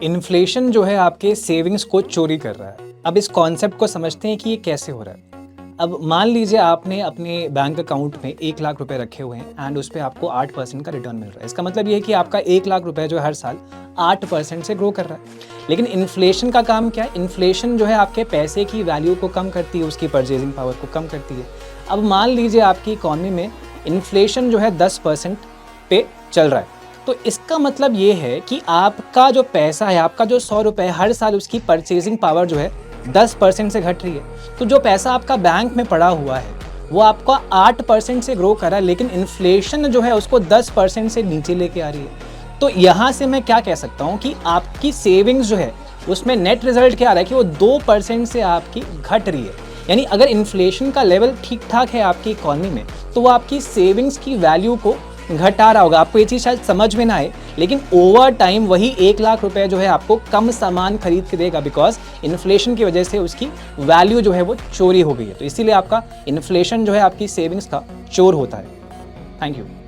Inflation जो है आपके सेविंग्स को चोरी कर रहा है। अब इस कॉन्सेप्ट को समझते हैं कि ये कैसे हो रहा है। अब मान लीजिए आपने अपने बैंक अकाउंट में 1 लाख रुपए रखे हुए हैं एंड उस पे आपको 8% का रिटर्न मिल रहा है। इसका मतलब ये है कि आपका 1 लाख रुपए जो है हर साल 8% से ग्रो कर रहा है। लेकिन इन्फ्लेशन का काम क्या है? इन्फ्लेशन जो है आपके पैसे की वैल्यू को कम करती है, उसकी परचेजिंग पावर को कम करती है। अब मान लीजिए आपकी इकॉनमी में इन्फ्लेशन जो है 10% पे चल रहा है, तो इसका मतलब ये है कि आपका जो पैसा है, आपका जो 100 रुपये हर साल उसकी परचेजिंग पावर जो है 10% से घट रही है। तो जो पैसा आपका बैंक में पड़ा हुआ है वो आपका 8% से ग्रो कर रहा है, लेकिन इन्फ्लेशन जो है उसको 10% से नीचे लेके आ रही है। तो यहाँ से मैं क्या कह सकता हूँ कि आपकी सेविंग्स जो है उसमें नेट रिजल्ट क्या आ रहा है कि वो 2% से आपकी घट रही है। यानी अगर इन्फ्लेशन का लेवल ठीक ठाक है आपकी इकॉनमी में तो वो आपकी सेविंग्स की वैल्यू को घटा रहा होगा। आपको ये चीज़ शायद समझ में ना आए, लेकिन ओवर टाइम वही 1 लाख रुपए जो है आपको कम सामान खरीद के देगा, बिकॉज इन्फ्लेशन की वजह से उसकी वैल्यू जो है वो चोरी हो गई है। तो इसीलिए आपका इन्फ्लेशन जो है आपकी सेविंग्स का चोर होता है। Thank you.